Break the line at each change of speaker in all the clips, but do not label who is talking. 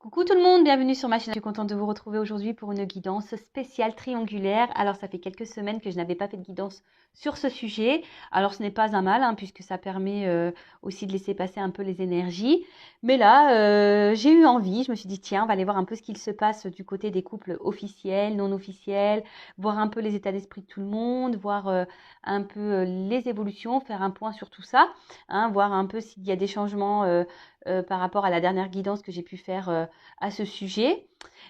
Coucou tout le monde, bienvenue sur ma chaîne. Je suis contente de vous retrouver aujourd'hui pour une guidance spéciale triangulaire. Alors ça fait quelques semaines que je n'avais pas fait de guidance sur ce sujet. Alors ce n'est pas un mal puisque ça permet aussi de laisser passer un peu les énergies. Mais là, j'ai eu envie, je me suis dit tiens, on va aller voir un peu ce qu'il se passe du côté des couples officiels, non officiels, voir un peu les états d'esprit de tout le monde, voir un peu les évolutions, faire un point sur tout ça, voir un peu s'il y a des changements par rapport à la dernière guidance que j'ai pu faire à ce sujet.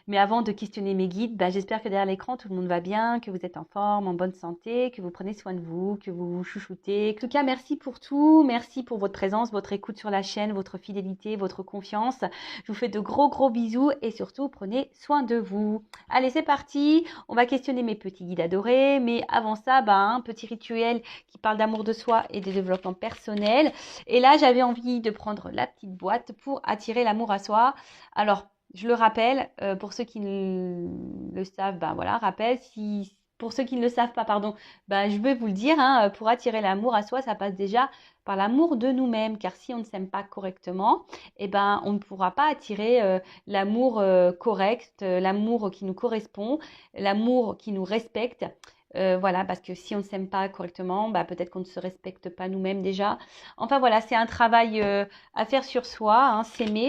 Mais avant de questionner mes guides, j'espère que derrière l'écran, tout le monde va bien, que vous êtes en forme, en bonne santé, que vous prenez soin de vous, que vous vous chouchoutez. En tout cas, merci pour tout. Merci pour votre présence, votre écoute sur la chaîne, votre fidélité, votre confiance. Je vous fais de gros bisous et surtout, prenez soin de vous. Allez, c'est parti. On va questionner mes petits guides adorés. Mais avant ça, un petit rituel qui parle d'amour de soi et de développement personnel. Et là, j'avais envie de prendre la petite boîte pour attirer l'amour à soi. Alors, je le rappelle, pour ceux qui le savent, rappel. Pour ceux qui ne le savent pas, pardon, je vais vous le dire, pour attirer l'amour à soi, ça passe déjà par l'amour de nous-mêmes, car si on ne s'aime pas correctement, on ne pourra pas attirer l'amour correct, l'amour qui nous correspond, l'amour qui nous respecte. Voilà, parce que si on ne s'aime pas correctement, peut-être qu'on ne se respecte pas nous-mêmes déjà. Enfin voilà, c'est un travail à faire sur soi, s'aimer.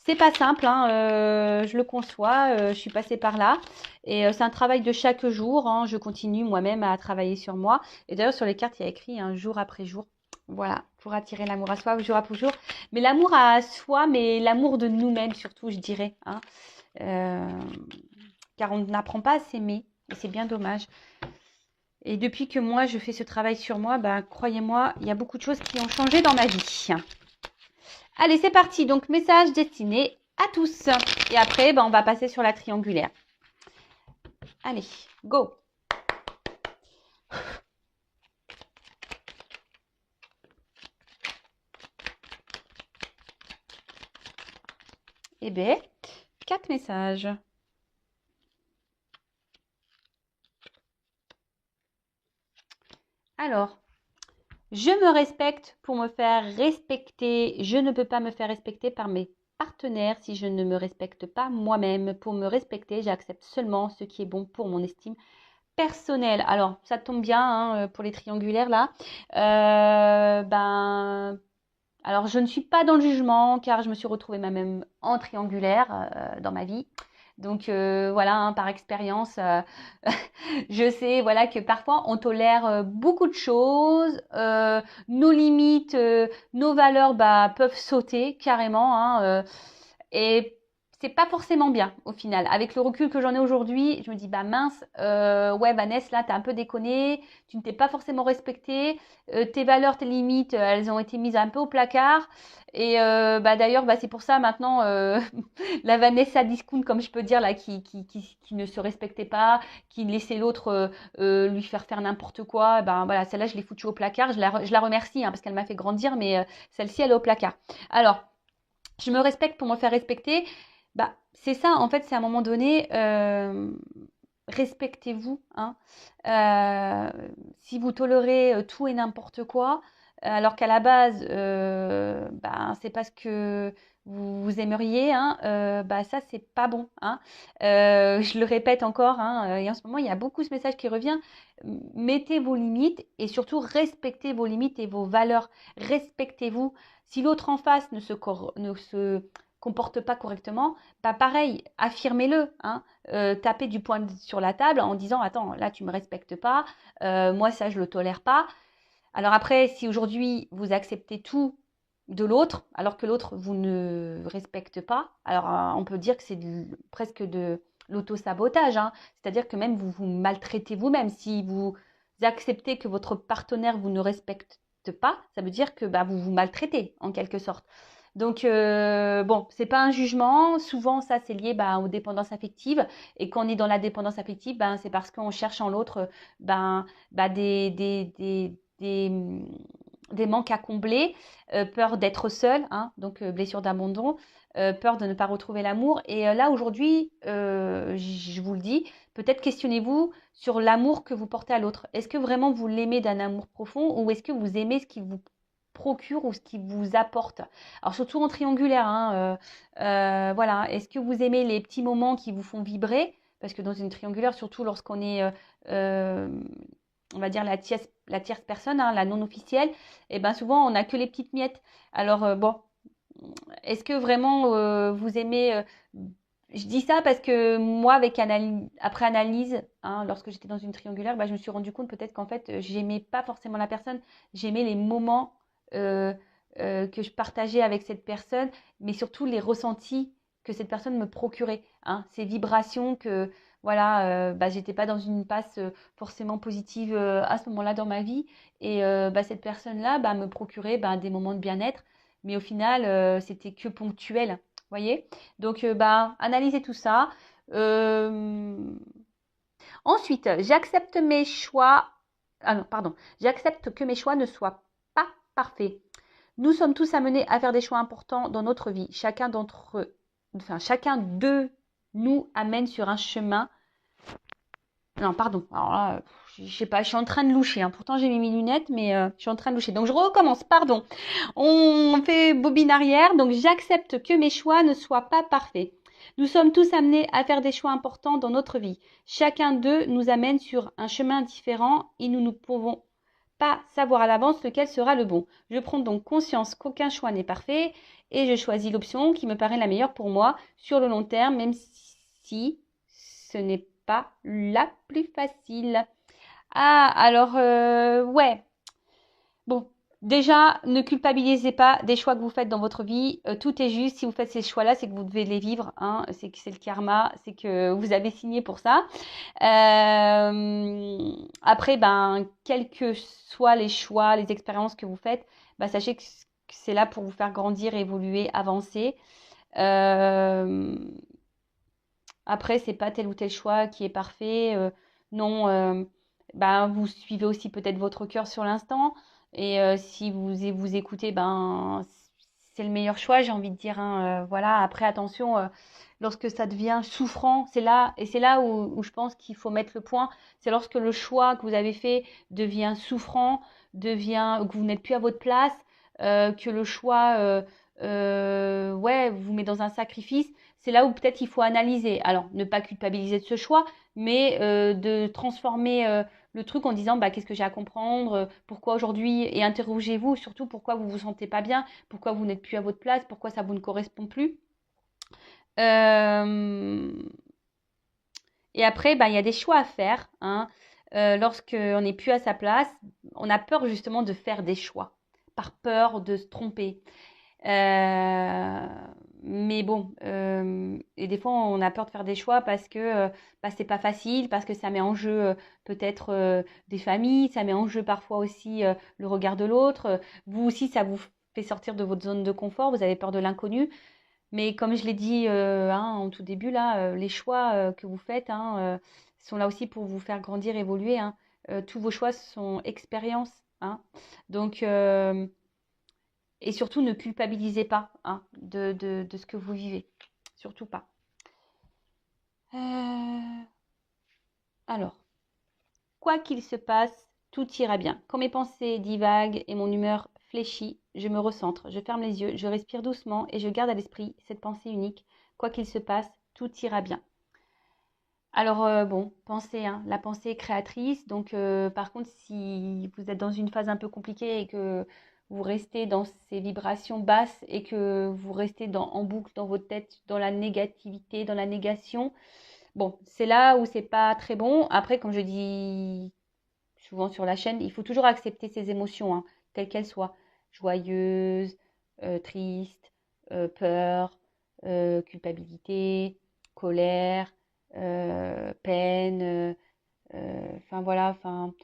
C'est pas simple, je le conçois, je suis passée par là. Et c'est un travail de chaque jour, je continue moi-même à travailler sur moi. Et d'ailleurs, sur les cartes, il y a écrit jour après jour. Voilà, pour attirer l'amour à soi, jour après jour. Mais l'amour à soi, mais l'amour de nous-mêmes surtout, je dirais. Car on n'apprend pas à s'aimer, et c'est bien dommage. Et depuis que moi, je fais ce travail sur moi, croyez-moi, il y a beaucoup de choses qui ont changé dans ma vie. Allez, c'est parti. Donc, message destiné à tous. Et après, on va passer sur la triangulaire. Allez, go. Eh bien, 4 messages. Alors, je me respecte pour me faire respecter. Je ne peux pas me faire respecter par mes partenaires si je ne me respecte pas moi-même. Pour me respecter, j'accepte seulement ce qui est bon pour mon estime personnelle. Alors, ça tombe bien pour les triangulaires là. Alors, je ne suis pas dans le jugement car je me suis retrouvée moi-même en triangulaire dans ma vie. Donc voilà, par expérience, je sais voilà que parfois on tolère beaucoup de choses, nos limites, nos valeurs peuvent sauter carrément, et c'est pas forcément bien au final. Avec le recul que j'en ai aujourd'hui, je me dis mince, ouais Vanessa, là t'as un peu déconné, tu ne t'es pas forcément respectée, tes valeurs, tes limites, elles ont été mises un peu au placard. Et d'ailleurs, c'est pour ça maintenant la Vanessa Discount, comme je peux dire là, qui ne se respectait pas, qui laissait l'autre lui faire n'importe quoi. Voilà, celle-là je l'ai foutue au placard. Je la remercie parce qu'elle m'a fait grandir, mais celle-ci elle est au placard. Alors, je me respecte pour me faire respecter. C'est ça, en fait, c'est à un moment donné, respectez-vous. Si vous tolérez tout et n'importe quoi, alors qu'à la base, c'est parce que vous aimeriez, ça, c'est pas bon. Je le répète encore, et en ce moment, il y a beaucoup ce message qui revient. Mettez vos limites et surtout respectez vos limites et vos valeurs. Respectez-vous. Si l'autre en face ne se comporte pas correctement, pareil, affirmez-le. Tapez du poing sur la table en disant attends, là tu me respectes pas, moi ça je le tolère pas. Alors après, si aujourd'hui vous acceptez tout de l'autre, alors que l'autre vous ne respecte pas, alors on peut dire que c'est presque de l'auto-sabotage, c'est-à-dire que même vous vous maltraitez vous-même. Si vous acceptez que votre partenaire vous ne respecte pas, ça veut dire que vous vous maltraitez en quelque sorte. Donc c'est pas un jugement. Souvent ça c'est lié aux dépendances affectives, et quand on est dans la dépendance affective, c'est parce qu'on cherche en l'autre des manques à combler, peur d'être seul, donc blessure d'abandon, peur de ne pas retrouver l'amour. Et là aujourd'hui, je vous le dis, peut-être questionnez-vous sur l'amour que vous portez à l'autre. Est-ce que vraiment vous l'aimez d'un amour profond, ou est-ce que vous aimez ce qu'il vous procure ou ce qui vous apporte. Alors surtout en triangulaire, hein, voilà. Est-ce que vous aimez les petits moments qui vous font vibrer? Parce que dans une triangulaire, surtout lorsqu'on est, on va dire la tierce personne, hein, la non officielle, et ben souvent on n'a que les petites miettes. Alors bon, est-ce que vraiment vous aimez je dis ça parce que moi, après analyse, hein, lorsque j'étais dans une triangulaire, bah, je me suis rendu compte peut-être qu'en fait, j'aimais pas forcément la personne, j'aimais les moments euh, que je partageais avec cette personne, mais surtout les ressentis que cette personne me procurait, hein, ces vibrations que, voilà, bah, j'étais pas dans une passe forcément positive à ce moment-là dans ma vie, et bah, cette personne-là bah, me procurait bah, des moments de bien-être, mais au final, c'était que ponctuel, voyez? Donc, bah, analysez tout ça. Euh, Ensuite, j'accepte mes choix. Ah non, pardon. J'accepte que mes choix ne soient pas parfaits. Nous sommes tous amenés à faire des choix importants dans notre vie. Chacun d'eux nous amène sur un chemin. Non, pardon. Alors là, je sais pas, je suis en train de loucher, hein. Pourtant, j'ai mis mes lunettes, mais je suis en train de loucher. Donc, je recommence, pardon. On fait bobine arrière. Donc, j'accepte que mes choix ne soient pas parfaits. Nous sommes tous amenés à faire des choix importants dans notre vie. Chacun d'eux nous amène sur un chemin différent et nous ne pouvons pas savoir à l'avance lequel sera le bon. Je prends donc conscience qu'aucun choix n'est parfait et je choisis l'option qui me paraît la meilleure pour moi sur le long terme, même si ce n'est pas la plus facile. Ah, alors, ouais. Bon, déjà, ne culpabilisez pas des choix que vous faites dans votre vie. Tout est juste. Si vous faites ces choix-là, c'est que vous devez les vivre, hein. C'est que c'est le karma, c'est que vous avez signé pour ça. Après, ben, quels que soient les choix, les expériences que vous faites, ben, sachez que c'est là pour vous faire grandir, évoluer, avancer. Euh, Après, c'est pas tel ou tel choix qui est parfait. Non, ben, vous suivez aussi peut-être votre cœur sur l'instant. Et si vous écoutez, ben, c'est le meilleur choix, j'ai envie de dire, hein. Voilà. Après, attention, lorsque ça devient souffrant, c'est là où je pense qu'il faut mettre le point. C'est lorsque le choix que vous avez fait devient souffrant, que vous n'êtes plus à votre place, que le choix, ouais, vous met dans un sacrifice. C'est là où peut-être il faut analyser. Alors, ne pas culpabiliser de ce choix, mais de transformer le truc en disant bah, qu'est-ce que j'ai à comprendre, pourquoi aujourd'hui, et interrogez-vous surtout pourquoi vous vous sentez pas bien, pourquoi vous n'êtes plus à votre place, pourquoi ça vous ne correspond plus. Euh, Et après, bah, il y a des choix à faire, hein. Lorsqu'on n'est plus à sa place, on a peur justement de faire des choix, par peur de se tromper. Euh, mais bon, et des fois on a peur de faire des choix parce que bah, c'est pas facile, parce que ça met en jeu peut-être des familles, ça met en jeu parfois aussi le regard de l'autre. Vous aussi, ça vous fait sortir de votre zone de confort, vous avez peur de l'inconnu. Mais comme je l'ai dit hein, en tout début, là, les choix que vous faites hein, sont là aussi pour vous faire grandir, évoluer, hein. Tous vos choix sont expériences, hein. Donc, et surtout, ne culpabilisez pas hein, de ce que vous vivez. Surtout pas. Euh, Alors, quoi qu'il se passe, tout ira bien. Quand mes pensées divaguent et mon humeur fléchit, je me recentre, je ferme les yeux, je respire doucement et je garde à l'esprit cette pensée unique. Quoi qu'il se passe, tout ira bien. Alors, bon, pensez, hein, la pensée est créatrice. Donc, par contre, si vous êtes dans une phase un peu compliquée et que vous restez dans ces vibrations basses et que vous restez en boucle dans votre tête, dans la négativité, dans la négation, bon, c'est là où c'est pas très bon. Après, comme je dis souvent sur la chaîne, il faut toujours accepter ses émotions, hein, quelles qu'elles soient. Joyeuse, triste, peur, culpabilité, colère, peine, enfin voilà, enfin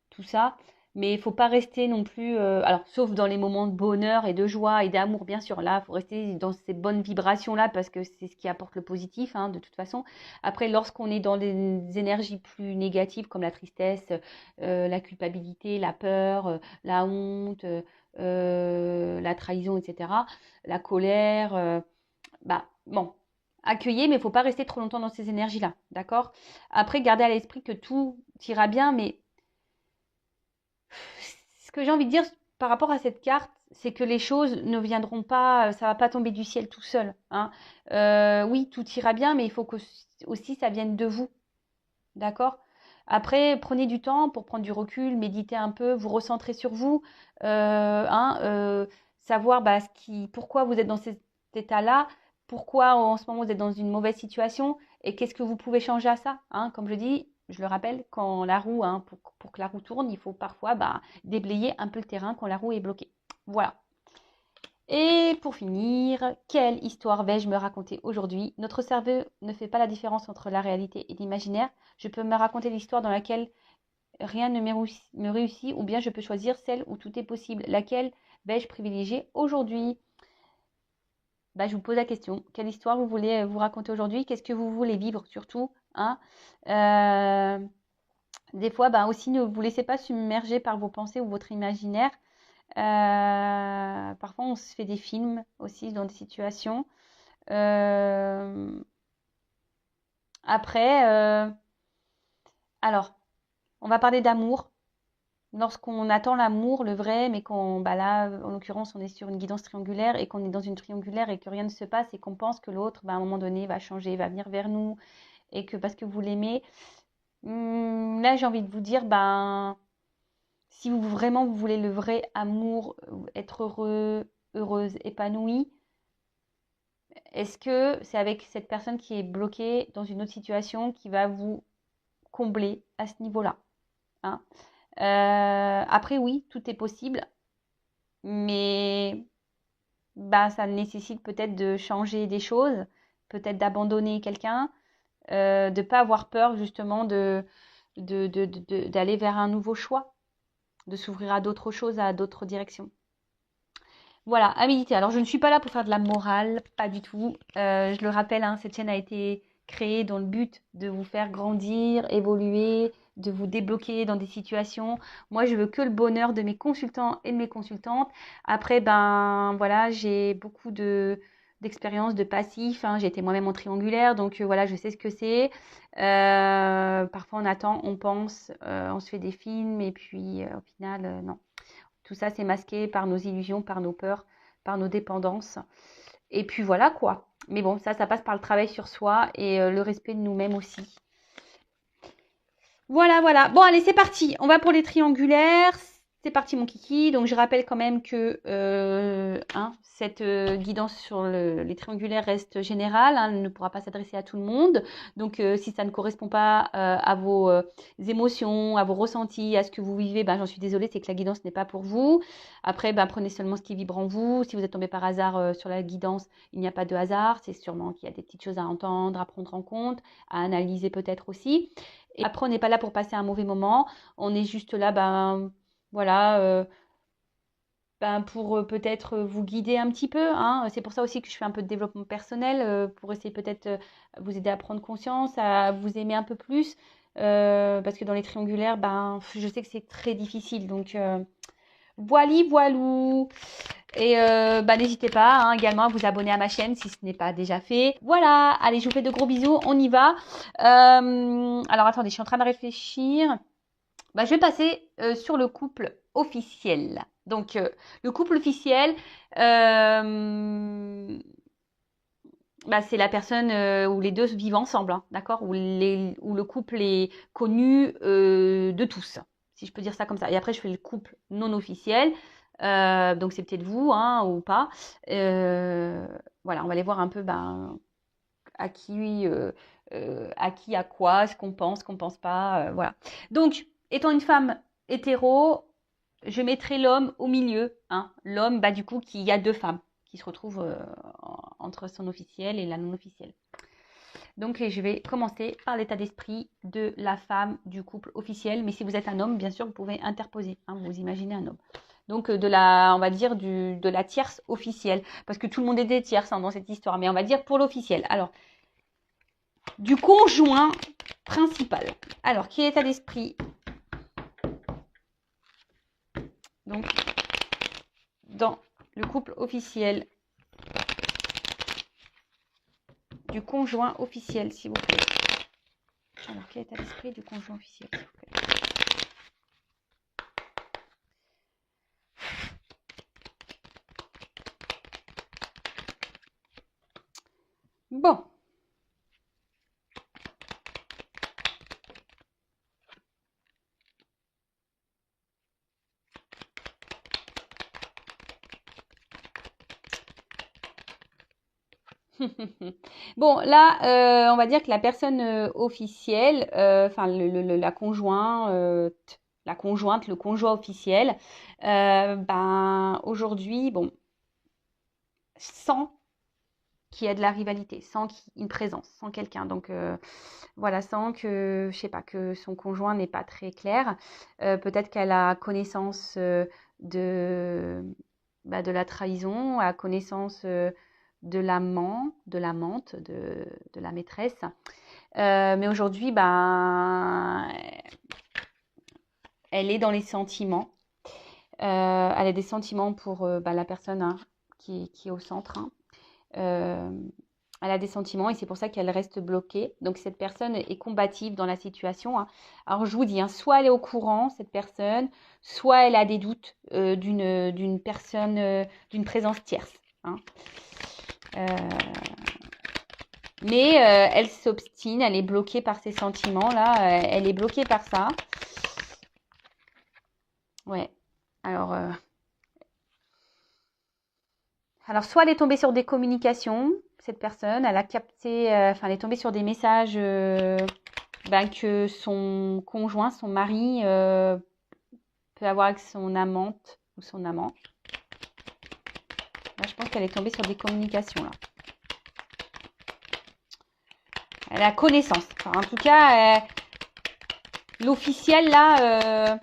tout ça. Mais il faut pas rester non plus, alors sauf dans les moments de bonheur et de joie et d'amour, bien sûr. Là, il faut rester dans ces bonnes vibrations-là parce que c'est ce qui apporte le positif, hein, de toute façon. Après, lorsqu'on est dans des énergies plus négatives comme la tristesse, la culpabilité, la peur, la honte, la trahison, etc., la colère, bah bon, accueillez, mais il ne faut pas rester trop longtemps dans ces énergies-là, d'accord? Après, gardez à l'esprit que tout ira bien, mais ce que j'ai envie de dire par rapport à cette carte, c'est que les choses ne viendront pas, ça va pas tomber du ciel tout seul, hein. Oui, tout ira bien, mais il faut que aussi ça vienne de vous, d'accord? Après, prenez du temps pour prendre du recul, méditer un peu, vous recentrer sur vous, hein, savoir bah, pourquoi vous êtes dans cet état-là, pourquoi en ce moment vous êtes dans une mauvaise situation et qu'est-ce que vous pouvez changer à ça, hein. Comme je dis, je le rappelle, quand la roue, hein, pour que la roue tourne, il faut parfois bah, déblayer un peu le terrain quand la roue est bloquée. Voilà. Et pour finir, quelle histoire vais-je me raconter aujourd'hui? Notre cerveau ne fait pas la différence entre la réalité et l'imaginaire. Je peux me raconter l'histoire dans laquelle rien ne me réussit ou bien je peux choisir celle où tout est possible. Laquelle vais-je privilégier aujourd'hui? Bah, je vous pose la question. Quelle histoire vous voulez vous raconter aujourd'hui? Qu'est-ce que vous voulez vivre surtout, hein? Des fois, bah, aussi, ne vous laissez pas submerger par vos pensées ou votre imaginaire. Parfois, on se fait des films aussi dans des situations. Euh, Après, alors, on va parler d'amour. Lorsqu'on attend l'amour, le vrai, mais qu'on, bah là, en l'occurrence, on est sur une guidance triangulaire et qu'on est dans une triangulaire et que rien ne se passe et qu'on pense que l'autre, bah, à un moment donné, va changer, va venir vers nous et que parce que vous l'aimez, là, j'ai envie de vous dire, ben, si vous vraiment vous voulez le vrai amour, être heureux, heureuse, épanouie, est-ce que c'est avec cette personne qui est bloquée dans une autre situation qui va vous combler à ce niveau-là, hein? Après, oui, tout est possible, mais bah, ça nécessite peut-être de changer des choses, peut-être d'abandonner quelqu'un, de ne pas avoir peur justement d'aller vers un nouveau choix, de s'ouvrir à d'autres choses, à d'autres directions. Voilà, à méditer. Alors, je ne suis pas là pour faire de la morale, pas du tout. Je le rappelle, hein, cette chaîne a été créée dans le but de vous faire grandir, évoluer, de vous débloquer dans des situations. Moi, je veux que le bonheur de mes consultants et de mes consultantes. Après, ben voilà, j'ai beaucoup d'expérience de passif, hein. J'ai été moi-même en triangulaire, donc voilà, je sais ce que c'est. Parfois, on attend, on pense, on se fait des films, et puis au final, non. Tout ça, c'est masqué par nos illusions, par nos peurs, par nos dépendances. Et puis voilà quoi. Mais bon, ça passe par le travail sur soi et le respect de nous-mêmes aussi. Voilà, voilà. Bon, allez, c'est parti. On va pour les triangulaires. C'est parti, mon kiki. Donc, je rappelle quand même que cette guidance sur les triangulaires reste générale, hein, elle ne pourra pas s'adresser à tout le monde. Donc, si ça ne correspond pas à vos émotions, à vos ressentis, à ce que vous vivez, ben, j'en suis désolée, c'est que la guidance n'est pas pour vous. Après, ben, prenez seulement ce qui vibre en vous. Si vous êtes tombé par hasard sur la guidance, il n'y a pas de hasard. C'est sûrement qu'il y a des petites choses à entendre, à prendre en compte, à analyser peut-être aussi. Et après, on n'est pas là pour passer un mauvais moment. On est juste là, ben voilà, ben, pour peut-être vous guider un petit peu, hein. C'est pour ça aussi que je fais un peu de développement personnel, pour essayer peut-être vous aider à prendre conscience, à vous aimer un peu plus. Parce que dans les triangulaires, ben, je sais que c'est très difficile. Donc, voili, voilou. Et bah, n'hésitez pas hein, également à vous abonner à ma chaîne si ce n'est pas déjà fait. Voilà, allez, je vous fais de gros bisous, on y va. Alors attendez, je suis en train de réfléchir. Bah, je vais passer sur le couple officiel. Donc, le couple officiel, bah, c'est la personne où les deux vivent ensemble, hein, d'accord? Où le couple est connu de tous, si je peux dire ça comme ça. Et après, je fais le couple non officiel. Donc, c'est peut-être vous hein, ou pas. Euh, voilà, on va aller voir un peu ben, à qui, à quoi, ce qu'on pense pas. Voilà. Donc, étant une femme hétéro, je mettrai l'homme au milieu. Hein. L'homme, bah, du coup, qui y a deux femmes qui se retrouvent entre son officiel et la non officielle. Donc, je vais commencer par l'état d'esprit de la femme du couple officiel. Mais si vous êtes un homme, bien sûr, vous pouvez interposer. Hein, vous imaginez un homme. Donc, on va dire, de la tierce officielle. Parce que tout le monde est des tierces hein, dans cette histoire. Mais on va dire pour l'officiel. Alors, du conjoint principal. Alors, qui est l'état d'esprit? Donc, dans le couple officiel du conjoint officiel, s'il vous plaît. Alors, quel est l'état d'esprit du conjoint officiel, s'il vous plaît? Bon. Bon, là, on va dire que la personne officielle, enfin la conjointe, le conjoint officiel, ben aujourd'hui, bon, sans qu'il y ait de la rivalité, sans une présence, sans quelqu'un. Donc voilà, sans que, je sais pas, que son conjoint n'est pas très clair. Peut-être qu'elle a connaissance de, de la trahison, a connaissance de l'amant, de l'amante, de la maîtresse. Mais aujourd'hui, ben, elle est dans les sentiments. Elle a des sentiments pour la personne hein, qui est au centre. Hein. Euh, Elle a des sentiments et c'est pour ça qu'elle reste bloquée. Donc cette personne est combative dans la situation. Hein. Alors je vous dis, hein, soit elle est au courant, cette personne, soit elle a des doutes d'une personne, d'une présence tierce. Hein. Euh, mais elle s'obstine, elle est bloquée par ses sentiments là, elle est bloquée par ça. Ouais. Alors, soit elle est tombée sur des communications, cette personne, elle a capté, enfin, elle est tombée sur des messages que son conjoint, son mari, peut avoir avec son amante ou son amant. Là, je pense qu'elle est tombée sur des communications, là. Elle a connaissance. Enfin, en tout cas, l'officiel, là,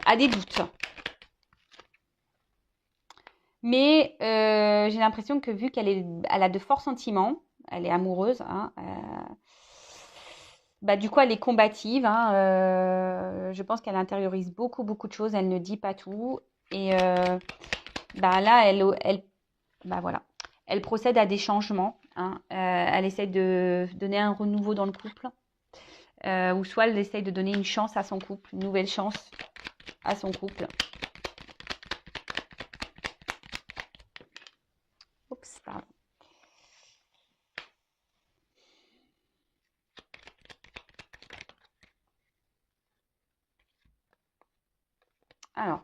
a des doutes. Mais j'ai l'impression que vu elle a de forts sentiments, elle est amoureuse, hein, du coup elle est combative. Hein, je pense qu'elle intériorise beaucoup, beaucoup de choses. Elle ne dit pas tout. Et là, voilà, elle procède à des changements. Hein, elle essaie de donner un renouveau dans le couple. Ou soit elle essaie de donner une chance à son couple, une nouvelle chance à son couple. Oups, pardon. Alors,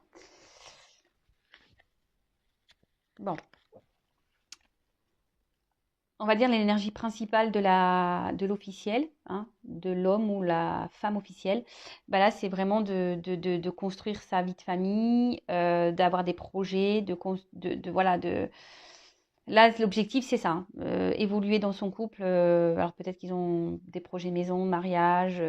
bon, on va dire l'énergie principale de l'officiel, hein, de l'homme ou la femme officielle. Là, c'est vraiment de construire sa vie de famille, d'avoir des projets, voilà, Là, l'objectif, c'est ça, hein, évoluer dans son couple. Alors peut-être qu'ils ont des projets maison, mariage,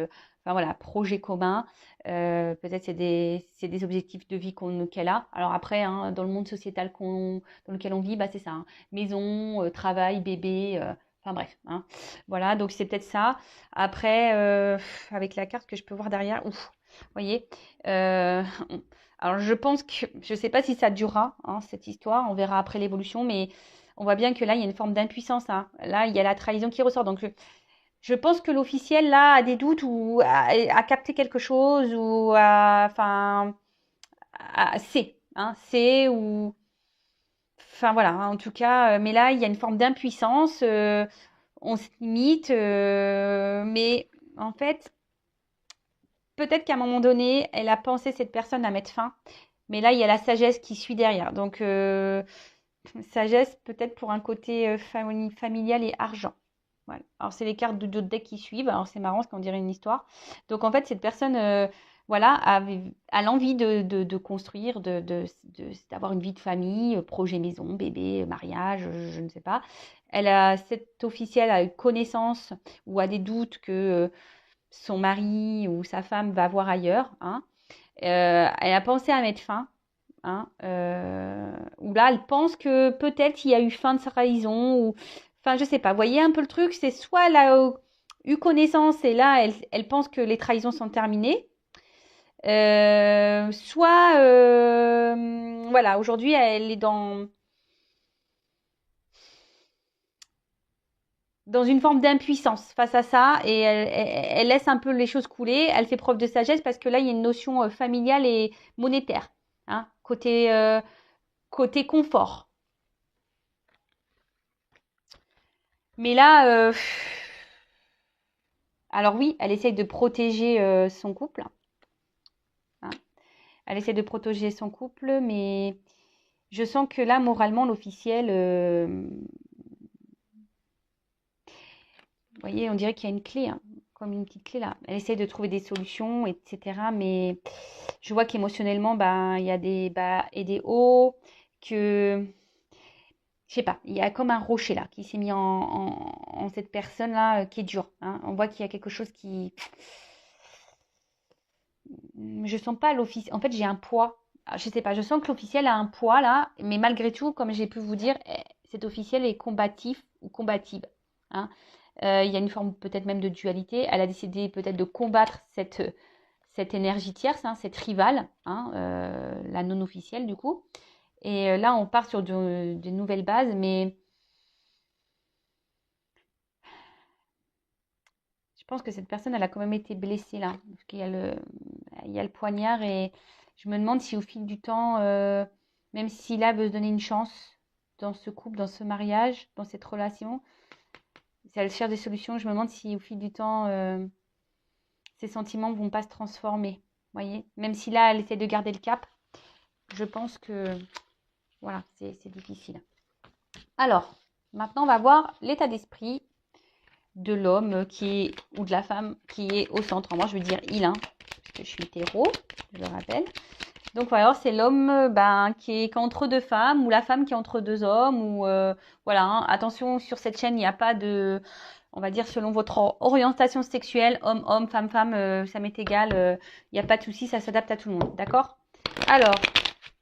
enfin voilà, projets communs. Peut-être c'est des objectifs de vie qu'elle a. Alors après, hein, dans le monde sociétal dans lequel on vit, c'est ça, hein, maison, travail, bébé, enfin bref. Hein, voilà, donc c'est peut-être ça. Après, avec la carte que je peux voir derrière, ouf, vous voyez. Alors je pense que, je ne sais pas si ça durera, hein, cette histoire, on verra après l'évolution, mais on voit bien que là, il y a une forme d'impuissance. Hein. Là, il y a la trahison qui ressort. Donc, je pense que l'officiel, là, a des doutes ou a capté quelque chose ou sait. Hein, sait ou... Enfin, voilà. Hein, en tout cas, mais là, il y a une forme d'impuissance. On se limite. Mais en fait, peut-être qu'à un moment donné, elle a pensé cette personne à mettre fin. Mais là, il y a la sagesse qui suit derrière. Donc, sagesse peut-être pour un côté familial et argent. Voilà. Alors, c'est les cartes de d'autres decks qui suivent. Alors, c'est marrant, parce qu'on dirait une histoire. Donc, en fait, cette personne, voilà, a l'envie de construire, d'avoir une vie de famille, projet maison, bébé, mariage, je ne sais pas. Cette officielle a eu connaissance ou a des doutes que son mari ou sa femme va voir ailleurs. Hein. Elle a pensé à mettre fin. Hein, où là, elle pense que peut-être il y a eu fin de sa trahison, ou enfin, je sais pas. Vous voyez un peu le truc, c'est soit elle a eu connaissance et là, elle pense que les trahisons sont terminées, soit, voilà, aujourd'hui, elle est dans une forme d'impuissance face à ça et elle laisse un peu les choses couler. Elle fait preuve de sagesse parce que là, il y a une notion familiale et monétaire, hein, côté confort. Mais là, alors oui, elle essaye de protéger son couple, hein. Elle essaie de protéger son couple, mais je sens que là, moralement, l'officiel, vous voyez, on dirait qu'il y a une clé, hein, comme une petite clé là. Elle essaie de trouver des solutions, etc. Mais je vois qu'émotionnellement, ben, il y a des bas et des hauts, que, je sais pas, il y a comme un rocher là qui s'est mis en cette personne là qui est dure, hein. On voit qu'il y a quelque chose qui, je sens pas l'officiel. En fait, j'ai un poids. Ah, je sais pas, je sens que l'officiel a un poids là, mais malgré tout, comme j'ai pu vous dire, cet officiel est combatif ou combative, hein. Il y a une forme peut-être même de dualité. Elle a décidé peut-être de combattre cette énergie tierce, hein, cette rivale, hein, la non officielle du coup. Et là, on part sur de nouvelles bases, mais je pense que cette personne, elle a quand même été blessée là, parce qu'il y a il y a le poignard et je me demande si au fil du temps, même si là veut se donner une chance dans ce couple, dans ce mariage, dans cette relation, si elle cherche des solutions, je me demande si au fil du temps, ses sentiments vont pas se transformer. Vous voyez, même si là, elle essaie de garder le cap, je pense que voilà, c'est difficile. Alors, maintenant, on va voir l'état d'esprit de l'homme qui est, ou de la femme qui est au centre. Moi, je veux dire il, hein, parce que je suis hétéro, je le rappelle. Donc voilà, c'est l'homme ben, qui est entre deux femmes ou la femme qui est entre deux hommes. Ou voilà, hein. Attention, sur cette chaîne, il n'y a pas de, on va dire selon votre orientation sexuelle, homme, homme, femme, femme, ça m'est égal. Il n'y a pas de souci, ça s'adapte à tout le monde. D'accord? Alors,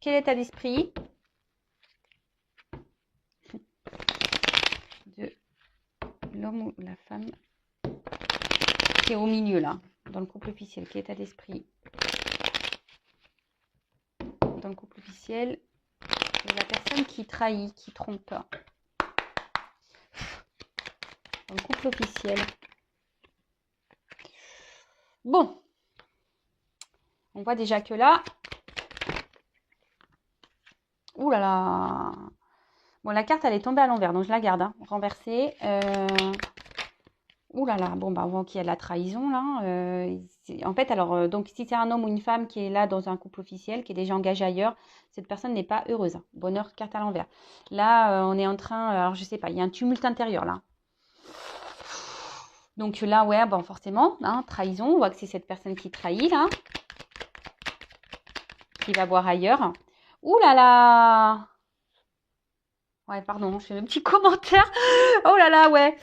quel état d'esprit de l'homme ou la femme qui est au milieu là, dans le couple officiel? Quel état d'esprit dans le couple officiel de la personne qui trahit, qui trompe? Dans le couple officiel. Bon, on voit déjà que là, ouh là là, bon la carte elle est tombée à l'envers, donc je la garde, hein, renversée. Ouh là là, bon bah on voit qu'il y a de la trahison là. En fait, alors donc si c'est un homme ou une femme qui est là dans un couple officiel, qui est déjà engagé ailleurs, cette personne n'est pas heureuse, hein. Bonheur, carte à l'envers. Là, on est en train, alors je sais pas, il y a un tumulte intérieur là. Donc là, ouais, bon forcément, hein, trahison. On voit que c'est cette personne qui trahit là, qui va voir ailleurs. Ouh là là. Ouais, pardon, je fais un petit commentaire. Oh là là, ouais.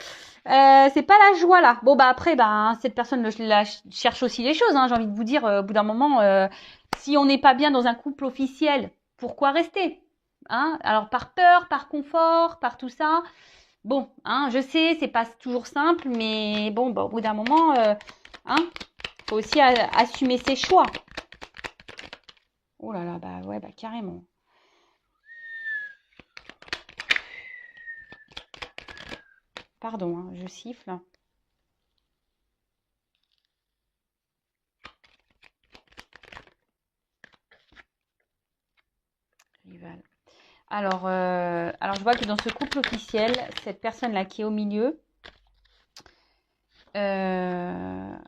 C'est pas la joie là. Bon bah après, bah cette personne la cherche aussi les choses, hein, j'ai envie de vous dire, au bout d'un moment, si on n'est pas bien dans un couple officiel, pourquoi rester, hein? Alors par peur, par confort, par tout ça. Bon, hein, je sais, c'est pas toujours simple, mais bon, bah, au bout d'un moment, hein, faut aussi assumer ses choix. Oh là là, bah ouais, bah carrément. Pardon, hein, je siffle. Rival. Alors, je vois que dans ce couple officiel, cette personne-là qui est au milieu, alors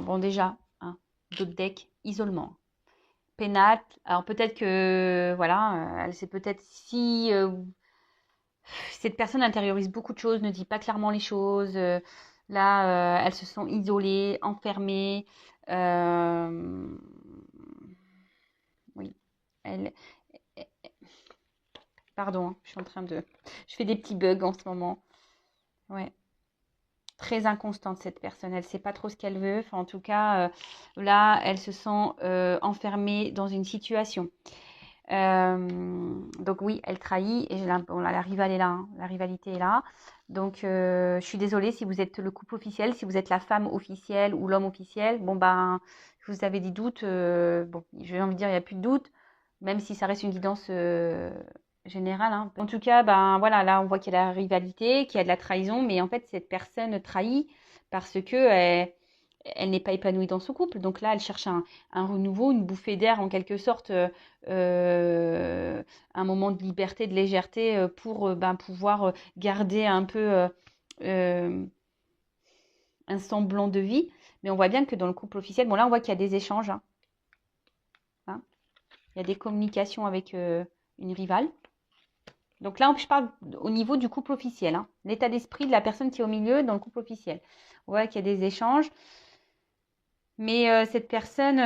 bon déjà, hein, d'autres decks, isolement, pénal. Alors peut-être que, voilà, elle sait peut-être si cette personne intériorise beaucoup de choses, ne dit pas clairement les choses. Là, elles se sont isolées, enfermées. Oui, elle, pardon, hein, je suis en train de, je fais des petits bugs en ce moment. Ouais. Très inconstante cette personne, elle ne sait pas trop ce qu'elle veut. Enfin, en tout cas, là, elle se sent enfermée dans une situation. Donc oui, elle trahit et bon, là, la rivalité est là, hein. La rivalité est là. Donc je suis désolée si vous êtes le couple officiel, si vous êtes la femme officielle ou l'homme officiel. Bon ben, vous avez des doutes. Bon, je vais envie de dire, il n'y a plus de doutes, même si ça reste une guidance générale, hein. En tout cas, ben voilà, là on voit qu'il y a la rivalité, qu'il y a de la trahison, mais en fait cette personne trahit parce que elle n'est pas épanouie dans son couple. Donc là, elle cherche un renouveau, une bouffée d'air en quelque sorte, un moment de liberté, de légèreté pour ben, pouvoir garder un peu euh, un semblant de vie. Mais on voit bien que dans le couple officiel, bon là on voit qu'il y a des échanges. Hein. Il y a des communications avec une rivale. Donc là, je parle au niveau du couple officiel. Hein. L'état d'esprit de la personne qui est au milieu dans le couple officiel. On voit qu'il y a des échanges. Mais cette personne...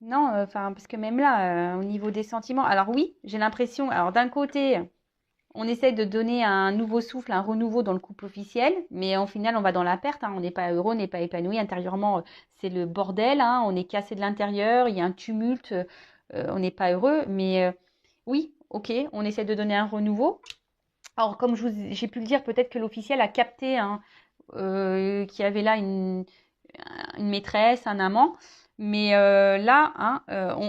non, enfin, parce que même là, au niveau des sentiments... Alors oui, j'ai l'impression... Alors d'un côté, on essaie de donner un nouveau souffle, un renouveau dans le couple officiel. Mais au final, on va dans la perte. Hein. On n'est pas heureux, on n'est pas épanoui. Intérieurement, c'est le bordel. Hein. On est cassé de l'intérieur. Il y a un tumulte. On n'est pas heureux. Mais oui, ok, on essaie de donner un renouveau. Alors, comme j'ai pu le dire, peut-être que l'officiel a capté hein, qu'il y avait là une maîtresse, un amant. Mais là, hein,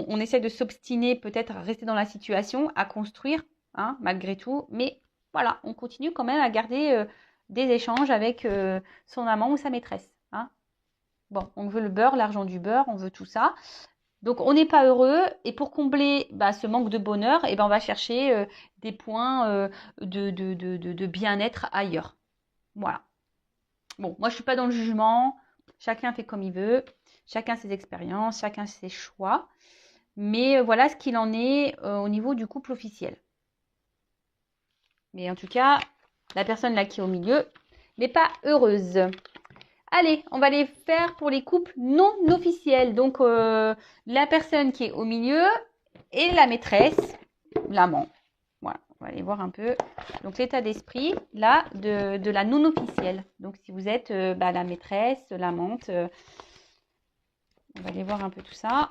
on essaie de s'obstiner peut-être à rester dans la situation, à construire, hein, malgré tout. Mais voilà, on continue quand même à garder des échanges avec son amant ou sa maîtresse. Hein. Bon, on veut le beurre, l'argent du beurre, on veut tout ça. Donc, on n'est pas heureux et pour combler ce manque de bonheur, eh ben, on va chercher des points de bien-être ailleurs. Voilà. Bon, moi, je ne suis pas dans le jugement. Chacun fait comme il veut. Chacun ses expériences, chacun ses choix. Mais voilà ce qu'il en est au niveau du couple officiel. Mais en tout cas, la personne là qui est au milieu n'est pas heureuse. Allez, on va les faire pour les couples non officiels. Donc, la personne qui est au milieu et la maîtresse, l'amant. Voilà, on va aller voir un peu. Donc, l'état d'esprit, là, de la non officielle. Donc, si vous êtes la maîtresse, l'amante, on va aller voir un peu tout ça.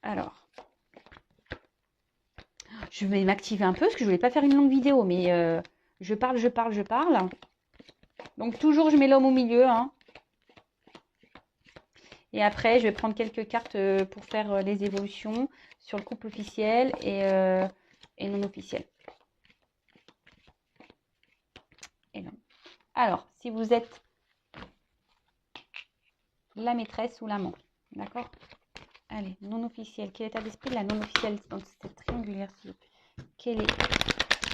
Alors, je vais m'activer un peu parce que je ne voulais pas faire une longue vidéo, mais je parle. Donc, toujours, je mets l'homme au milieu, hein. Et après, je vais prendre quelques cartes pour faire les évolutions sur le couple officiel et non officiel. Et non. Alors, si vous êtes la maîtresse ou l'amant, d'accord? Allez, non officiel. Quel est l'état d'esprit de la non officielle dans cette triangulaire, s'il vous plaît? Quel est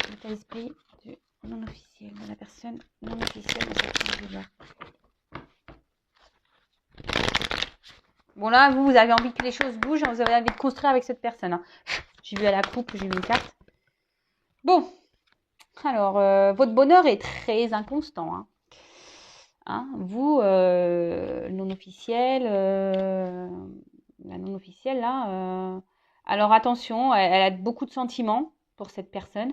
l'état d'esprit du non officiel, de la personne non officielle dans cette triangulaire? Bon là, vous avez envie que les choses bougent, vous avez envie de construire avec cette personne. Hein. J'ai vu à la coupe, j'ai vu une carte. Bon, alors, votre bonheur est très inconstant. Hein. Hein, vous, non officiel, la non officielle là. Alors attention, elle a beaucoup de sentiments pour cette personne.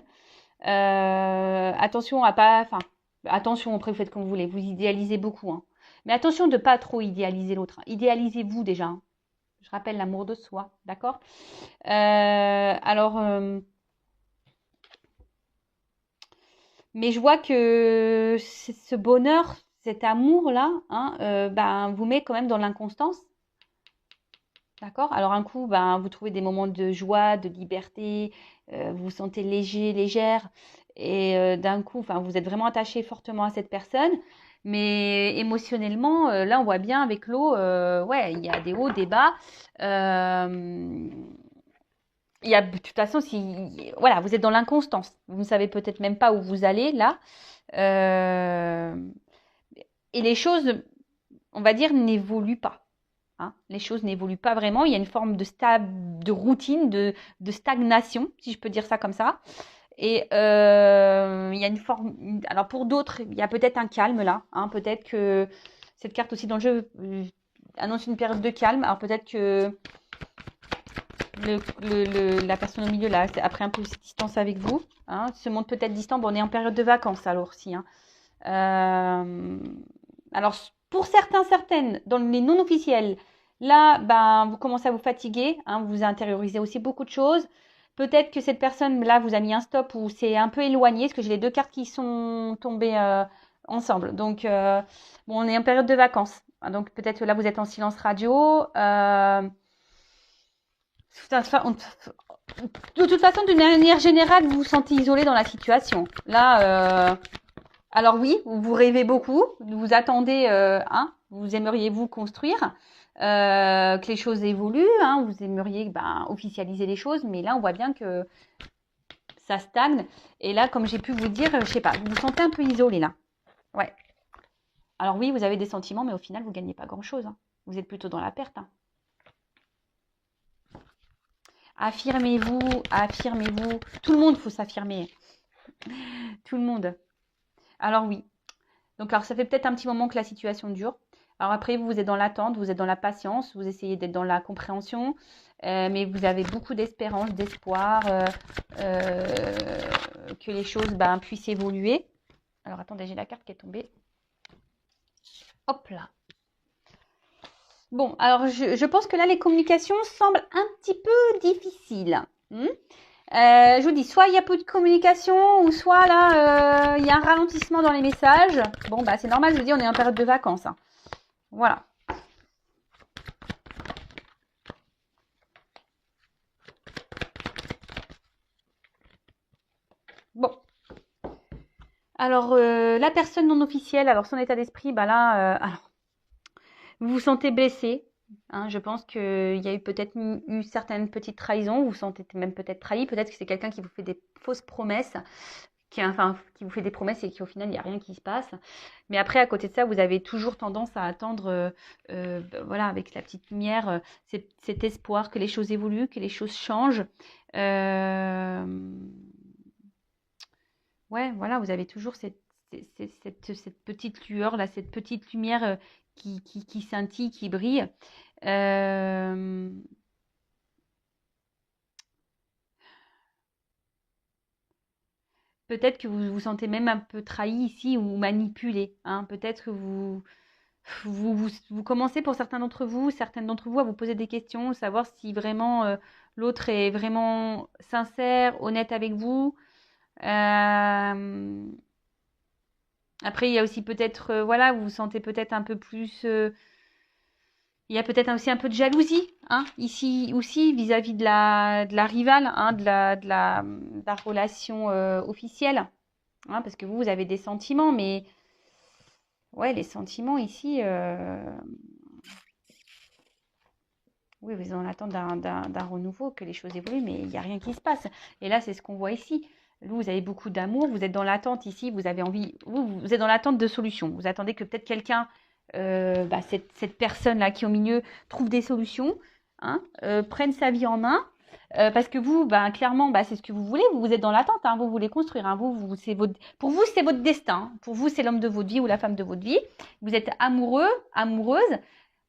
Attention à pas, enfin, attention après vous faites comme vous voulez, vous idéalisez beaucoup. Hein. Mais attention de ne pas trop idéaliser l'autre. Hein. Idéalisez-vous déjà. Hein. Je rappelle l'amour de soi, d'accord? Alors, mais je vois que ce bonheur, cet amour-là, hein, vous met quand même dans l'inconstance. D'accord? Alors un coup, vous trouvez des moments de joie, de liberté, vous vous sentez léger, légère, et d'un coup, vous êtes vraiment attaché fortement à cette personne. Mais émotionnellement, là, on voit bien avec l'eau, ouais, il y a des hauts, des bas. Il y a, de toute façon, voilà, vous êtes dans l'inconstance. Vous ne savez peut-être même pas où vous allez là. Et les choses, on va dire, n'évoluent pas. Hein. Les choses n'évoluent pas vraiment. Il y a une forme de routine, de stagnation, si je peux dire ça comme ça. Et il y a une forme. Alors pour d'autres, il y a peut-être un calme là. Hein. Peut-être que cette carte aussi dans le jeu annonce une période de calme. Alors peut-être que la personne au milieu là, après un peu de distance avec vous, hein, se montre peut-être distant. Bon, on est en période de vacances alors aussi. Hein. Alors pour certaines, dans les non officiels, là, vous commencez à vous fatiguer, hein, vous intériorisez aussi beaucoup de choses. Peut-être que cette personne là vous a mis un stop ou c'est un peu éloigné, parce que j'ai les deux cartes qui sont tombées ensemble. Donc bon, on est en période de vacances, donc peut-être que là vous êtes en silence radio. De toute façon, d'une manière générale, vous vous sentez isolé dans la situation. Là, alors oui, vous rêvez beaucoup, vous attendez, hein, vous aimeriez vous construire, que les choses évoluent, hein, vous aimeriez officialiser les choses, mais là, on voit bien que ça stagne. Et là, comme j'ai pu vous dire, je sais pas, vous vous sentez un peu isolé là. Ouais. Alors oui, vous avez des sentiments, mais au final, vous ne gagnez pas grand-chose, hein. Vous êtes plutôt dans la perte, hein. Affirmez-vous, affirmez-vous. Tout le monde, faut s'affirmer. Tout le monde. Alors oui. Donc, alors ça fait peut-être un petit moment que la situation dure. Alors après, vous êtes dans l'attente, vous êtes dans la patience, vous essayez d'être dans la compréhension, mais vous avez beaucoup d'espérance, d'espoir que les choses puissent évoluer. Alors attendez, j'ai la carte qui est tombée. Hop là. Bon, alors je pense que là, les communications semblent un petit peu difficiles. Je vous dis, soit il y a peu de communication, ou soit là, il y a un ralentissement dans les messages. Bon, bah c'est normal, je vous dis, on est en période de vacances, hein. Voilà. Bon. Alors, la personne non officielle, alors son état d'esprit, alors, vous vous sentez blessé, hein, je pense qu'il y a eu peut-être eu certaines petites trahisons, vous vous sentez même peut-être trahi, peut-être que c'est quelqu'un qui vous fait des fausses promesses, qui vous fait des promesses et qu'au final, il n'y a rien qui se passe. Mais après, à côté de ça, vous avez toujours tendance à attendre, voilà, avec la petite lumière, cet espoir que les choses évoluent, que les choses changent. Ouais, voilà, vous avez toujours cette petite lueur là, cette petite lumière qui scintille, qui brille. Euh, Peut-être que vous vous sentez même un peu trahi ici ou manipulé, hein. Peut-être que vous commencez pour certaines d'entre vous à vous poser des questions, savoir si vraiment l'autre est vraiment sincère, honnête avec vous. Euh, Après, il y a aussi peut-être, voilà, vous vous sentez peut-être un peu plus. Il y a peut-être aussi un peu de jalousie, hein, ici aussi vis-à-vis de la rivale, hein, de la relation officielle, hein, parce que vous avez des sentiments, mais ouais, les sentiments ici, oui, vous êtes en attente d'un renouveau, que les choses évoluent, mais il n'y a rien qui se passe. Et là, c'est ce qu'on voit ici. Vous avez beaucoup d'amour, vous êtes dans l'attente ici, vous avez envie, vous êtes dans l'attente de solutions. Vous attendez que peut-être quelqu'un, cette personne-là qui est au milieu, trouve des solutions, hein, prenne sa vie en main. Parce que vous, clairement, c'est ce que vous voulez. Vous êtes dans l'attente, hein, vous voulez construire, hein, pour vous, c'est votre destin. Pour vous, c'est l'homme de votre vie ou la femme de votre vie. Vous êtes amoureux, amoureuse.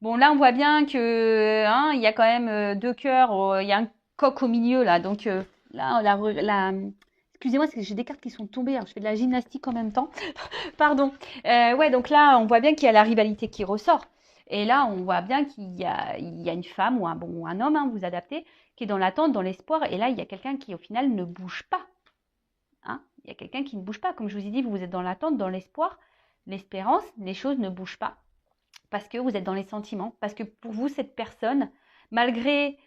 Bon, là, on voit bien que, hein, il y a quand même deux cœurs, il y a un coq au milieu, là. Donc, là, excusez-moi, c'est que j'ai des cartes qui sont tombées. Alors, je fais de la gymnastique en même temps. Pardon. Ouais, donc là, on voit bien qu'il y a la rivalité qui ressort. Et là, on voit bien qu'il y a une femme ou un homme, hein, vous adaptez, qui est dans l'attente, dans l'espoir. Et là, il y a quelqu'un qui, au final, ne bouge pas, hein. Il y a quelqu'un qui ne bouge pas. Comme je vous ai dit, vous êtes dans l'attente, dans l'espoir, l'espérance. Les choses ne bougent pas parce que vous êtes dans les sentiments, parce que pour vous, cette personne, malgré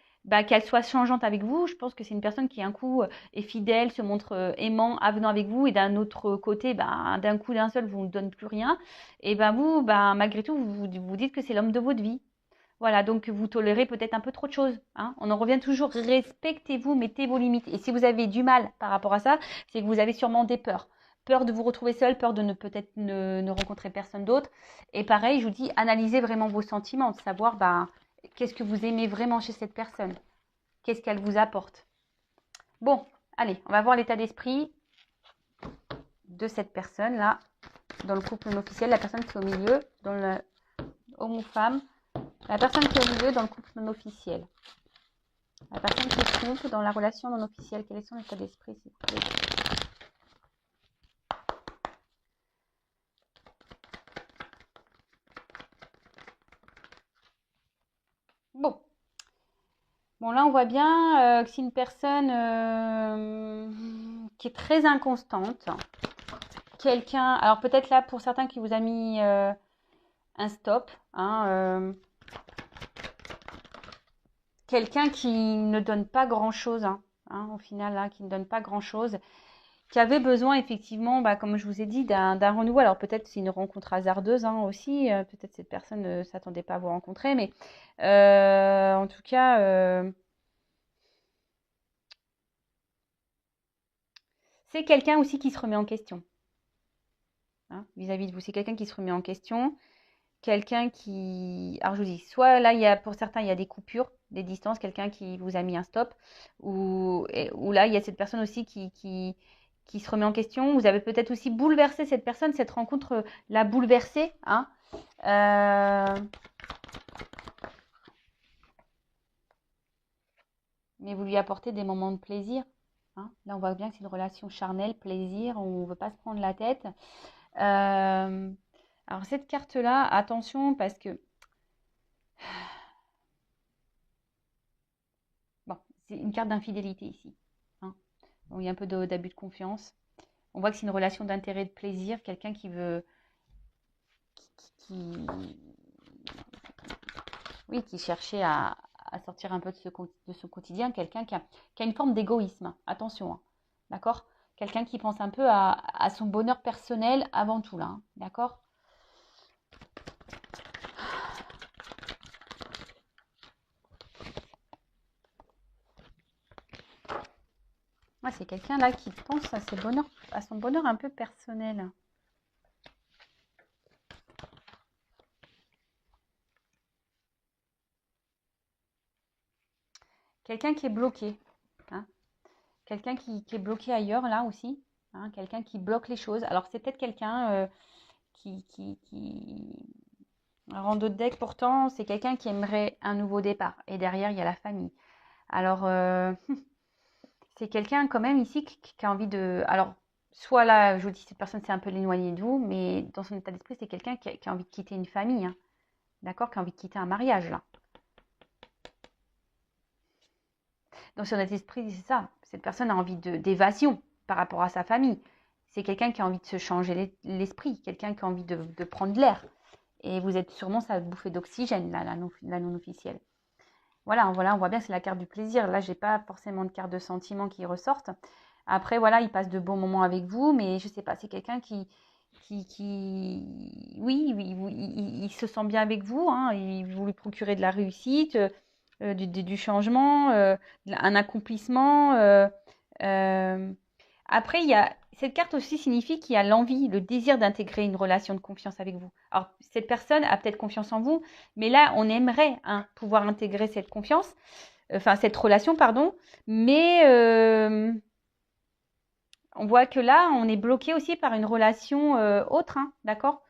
qu'elle soit changeante avec vous, je pense que c'est une personne qui, un coup, est fidèle, se montre aimant, avenant avec vous, et d'un autre côté, d'un coup, d'un seul, vous ne donne plus rien. Et vous, malgré tout, vous dites que c'est l'homme de votre vie. Voilà, donc vous tolérez peut-être un peu trop de choses, hein. On en revient toujours, respectez-vous, mettez vos limites. Et si vous avez du mal par rapport à ça, c'est que vous avez sûrement des peurs. Peur de vous retrouver seul, peur de peut-être ne rencontrer personne d'autre. Et pareil, je vous dis, analysez vraiment vos sentiments, de savoir qu'est-ce que vous aimez vraiment chez cette personne. Qu'est-ce qu'elle vous apporte. Bon, allez, on va voir l'état d'esprit de cette personne-là, dans le couple non officiel, la personne qui est au milieu, dans le homme-femme. La personne qui est au milieu dans le couple non officiel. La personne qui se trompe dans la relation non officielle. Quel est son état d'esprit, s'il vous plaît? Bon. Bon, là, on voit bien que c'est une personne qui est très inconstante. Quelqu'un, alors peut-être là, pour certains qui vous a mis un stop, hein, quelqu'un qui ne donne pas grand-chose, hein, au final, là, qui ne donne pas grand-chose, qui avait besoin effectivement, comme je vous ai dit, d'un renouveau. Alors peut-être c'est une rencontre hasardeuse, hein, aussi, peut-être cette personne ne s'attendait pas à vous rencontrer, mais en tout cas, c'est quelqu'un aussi qui se remet en question. Hein, vis-à-vis de vous, c'est quelqu'un qui se remet en question. Quelqu'un qui... Alors, je vous dis, soit là, pour certains, il y a des coupures, des distances, quelqu'un qui vous a mis un stop, ou là, il y a cette personne aussi qui se remet en question. Vous avez peut-être aussi bouleversé cette personne, cette rencontre l'a bouleversée. Hein. Mais vous lui apportez des moments de plaisir. Hein. Là, on voit bien que c'est une relation charnelle, plaisir, on ne veut pas se prendre la tête. Alors, cette carte-là, attention, parce que... Bon, c'est une carte d'infidélité ici. Hein. Donc, il y a un peu d'abus de confiance. On voit que c'est une relation d'intérêt, de plaisir, quelqu'un qui veut... Oui, qui cherchait à sortir un peu de son quotidien, quelqu'un qui a une forme d'égoïsme. Attention, hein. D'accord? Quelqu'un qui pense un peu à son bonheur personnel avant tout, là. Hein. D'accord? Ouais, c'est quelqu'un là qui pense à son bonheur un peu personnel. Quelqu'un qui est bloqué. Hein. Quelqu'un qui est bloqué ailleurs, là aussi. Hein. Quelqu'un qui bloque les choses. Alors, c'est peut-être quelqu'un qui... Un rando de deck, pourtant, c'est quelqu'un qui aimerait un nouveau départ. Et derrière, il y a la famille. Alors, c'est quelqu'un quand même ici qui a envie de... Alors, soit là, je vous dis, cette personne s'est un peu éloignée de vous, mais dans son état d'esprit, c'est quelqu'un qui a envie de quitter une famille. Hein. D'accord? Qui a envie de quitter un mariage, là. Dans son état d'esprit, c'est ça. Cette personne a envie d'évasion par rapport à sa famille. C'est quelqu'un qui a envie de se changer l'esprit, quelqu'un qui a envie de prendre l'air. Et vous êtes sûrement sa bouffée d'oxygène, là, la non officielle. Voilà, on voit bien que c'est la carte du plaisir. Là, j'ai pas forcément de carte de sentiment qui ressortent. Après, voilà, il passe de bons moments avec vous, mais je sais pas, c'est quelqu'un qui oui, il se sent bien avec vous, hein, vous lui procurez de la réussite, du changement, un accomplissement. Après, cette carte aussi signifie qu'il y a l'envie, le désir d'intégrer une relation de confiance avec vous. Alors, cette personne a peut-être confiance en vous, mais là, on aimerait hein, pouvoir intégrer cette confiance, enfin cette relation, pardon, mais on voit que là, on est bloqué aussi par une relation autre, hein, d'accord?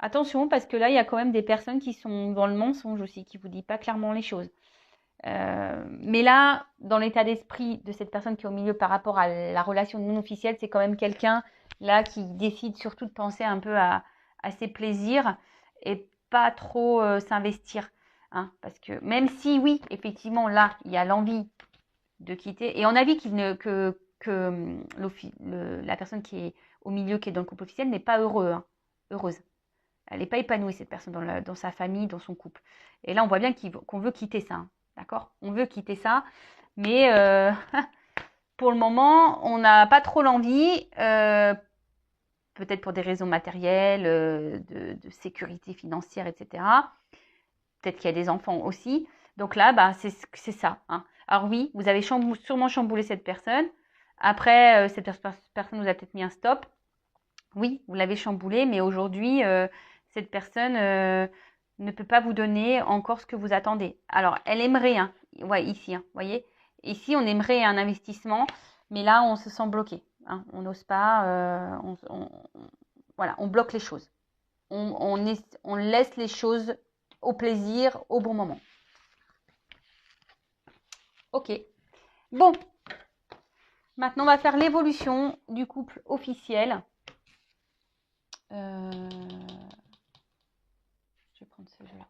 Attention, parce que là, il y a quand même des personnes qui sont dans le mensonge aussi, qui ne vous disent pas clairement les choses. Mais là, dans l'état d'esprit de cette personne qui est au milieu par rapport à la relation non officielle, c'est quand même quelqu'un là qui décide surtout de penser un peu à ses plaisirs et pas trop s'investir. Hein, parce que même si oui, effectivement, là, il y a l'envie de quitter, et on a vu que la personne qui est au milieu, qui est dans le couple officiel, n'est pas heureuse. Elle n'est pas épanouie, cette personne, dans sa famille, dans son couple. Et là, on voit bien qu'on veut quitter ça. Hein, d'accord? On veut quitter ça. Mais pour le moment, on n'a pas trop l'envie. Peut-être pour des raisons matérielles, de sécurité financière, etc. Peut-être qu'il y a des enfants aussi. Donc là, bah, c'est ça. Hein. Alors oui, vous avez sûrement chamboulé cette personne. Après, cette personne vous a peut-être mis un stop. Oui, vous l'avez chamboulé, mais aujourd'hui, cette personne ne peut pas vous donner encore ce que vous attendez. Alors, elle aimerait, hein, ouais, ici, hein, voyez, ici, on aimerait un investissement, mais là, on se sent bloqué. Hein, on n'ose pas, voilà, on bloque les choses. On laisse les choses au plaisir, au bon moment. Ok. Bon, maintenant, on va faire l'évolution du couple officiel. Je vais prendre ce jeu-là.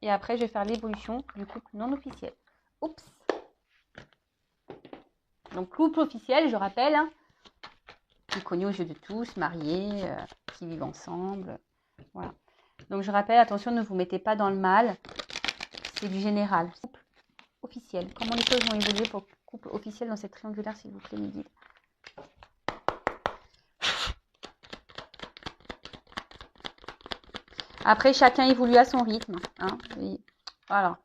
Et après, je vais faire l'évolution du couple non officiel. Oups. Donc, couple officiel, je rappelle, hein, qui connu aux yeux de tous, mariés, qui vivent ensemble. Voilà. Donc, je rappelle, attention, ne vous mettez pas dans le mal. C'est du général. Couple officiel. Comment les choses vont évoluer pour couple officiel dans cette triangulaire, s'il vous plaît, mes guides? Après, chacun évolue à son rythme. Hein, voilà.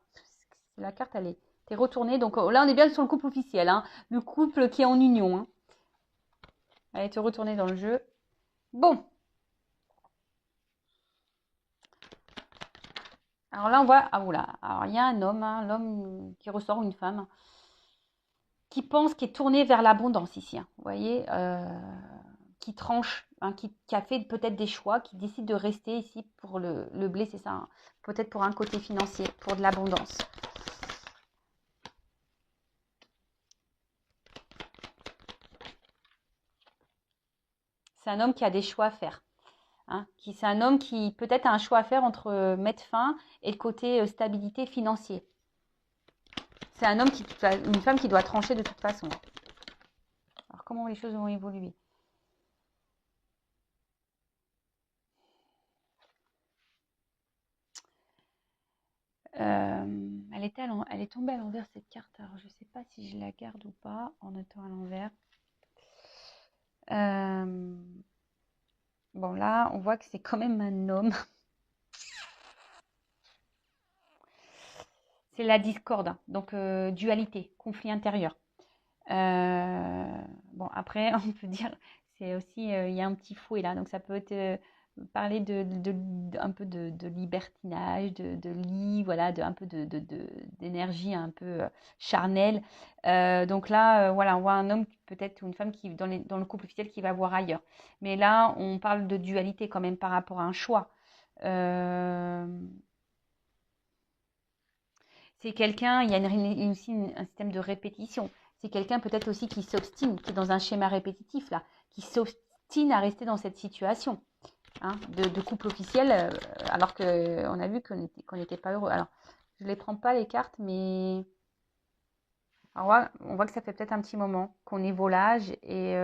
La carte, elle est retournée. Donc là, on est bien sur le couple officiel, hein, le couple qui est en union. Hein. Elle est retournée dans le jeu. Bon. Alors là, on voit... Ah, oula. Alors, il y a un homme, hein, l'homme qui ressort, ou une femme, qui pense, qui est tourné vers l'abondance ici. Hein. Vous voyez qui tranche, hein, qui a fait peut-être des choix, qui décide de rester ici pour le blé, c'est ça. Hein. Peut-être pour un côté financier, pour de l'abondance. C'est un homme qui a des choix à faire. Hein, c'est un homme qui peut-être a un choix à faire entre mettre fin et le côté stabilité financier. C'est un homme une femme qui doit trancher de toute façon. Alors comment les choses vont évoluer? Elle est tombée à l'envers cette carte. Alors je ne sais pas si je la garde ou pas en étant à l'envers. Bon là, on voit que c'est quand même un homme. C'est la discorde, hein. Donc dualité, conflit intérieur. Bon après, on peut dire, c'est aussi, il y a un petit fouet là, donc ça peut être parler un peu de libertinage, de lit, voilà, un peu d'énergie un peu charnelle. Donc là, voilà, on voit un homme peut-être ou une femme qui dans le couple officiel qui va voir ailleurs. Mais là, on parle de dualité quand même par rapport à un choix. C'est quelqu'un, il y a aussi un système de répétition. C'est quelqu'un peut-être aussi qui s'obstine, qui est dans un schéma répétitif là, qui s'obstine à rester dans cette situation. Hein, de couple officiel, alors qu'on a vu qu'on n'était pas heureux. Alors, je ne les prends pas les cartes, mais on voit que ça fait peut-être un petit moment qu'on est volage. Et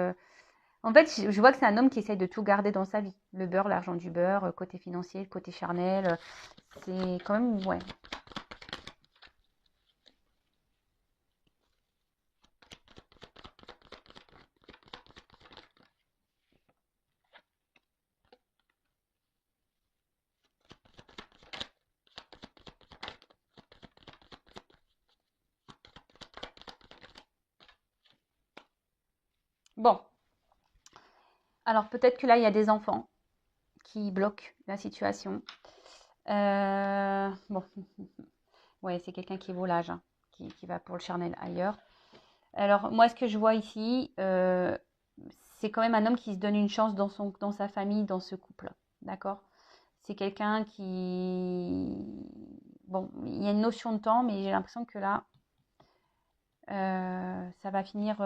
en fait, je vois que c'est un homme qui essaye de tout garder dans sa vie. Le beurre, l'argent du beurre, côté financier, côté charnel. C'est quand même, ouais. Bon, alors peut-être que là, il y a des enfants qui bloquent la situation. Bon, ouais, c'est quelqu'un qui est volage, hein, qui va pour le charnel ailleurs. Alors, moi, ce que je vois ici, c'est quand même un homme qui se donne une chance dans sa famille, dans ce couple. D'accord? C'est quelqu'un qui... Bon, il y a une notion de temps, mais j'ai l'impression que là, ça va finir...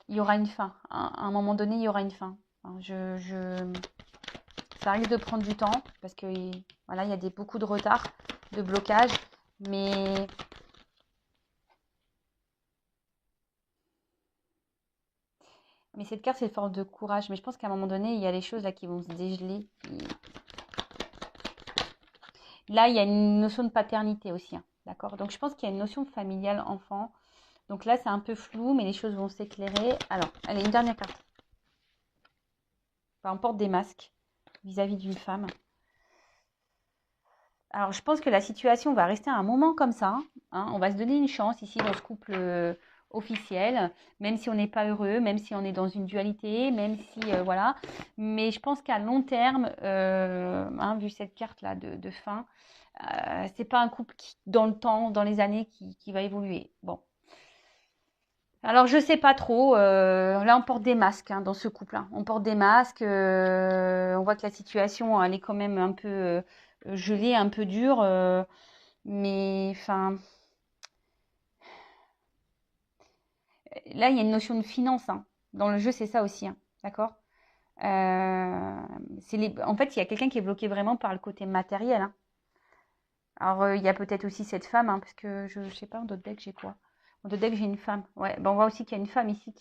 il y aura une fin. À un moment donné, il y aura une fin. Hein, ça risque de prendre du temps parce que voilà, il y a beaucoup de retard, de blocage, mais cette carte, c'est force de courage. Mais je pense qu'à un moment donné, il y a les choses là qui vont se dégeler. Là, il y a une notion de paternité aussi. Hein, d'accord? Donc, je pense qu'il y a une notion familiale enfant. Donc là, c'est un peu flou, mais les choses vont s'éclairer. Alors, allez, une dernière carte. Enfin, on porte des masques vis-à-vis d'une femme. Alors, je pense que la situation va rester un moment comme ça. Hein. On va se donner une chance ici dans ce couple officiel, même si on n'est pas heureux, même si on est dans une dualité, même si, voilà. Mais je pense qu'à long terme, hein, vu cette carte-là de fin, c'est pas un couple qui, dans le temps, dans les années, qui va évoluer. Bon. Alors, je sais pas trop. Là, on porte des masques hein, dans ce couple-là. On porte des masques. On voit que la situation, elle est quand même un peu gelée, un peu dure. Mais, enfin, là, il y a une notion de finance. Hein. Dans le jeu, c'est ça aussi. Hein, d'accord En fait, il y a quelqu'un qui est bloqué vraiment par le côté matériel. Hein. Alors, il y a peut-être aussi cette femme, hein, parce que je sais pas, en d'autres decks, j'ai quoi? En d'autres decks, j'ai une femme. Ouais, ben, on voit aussi qu'il y a une femme ici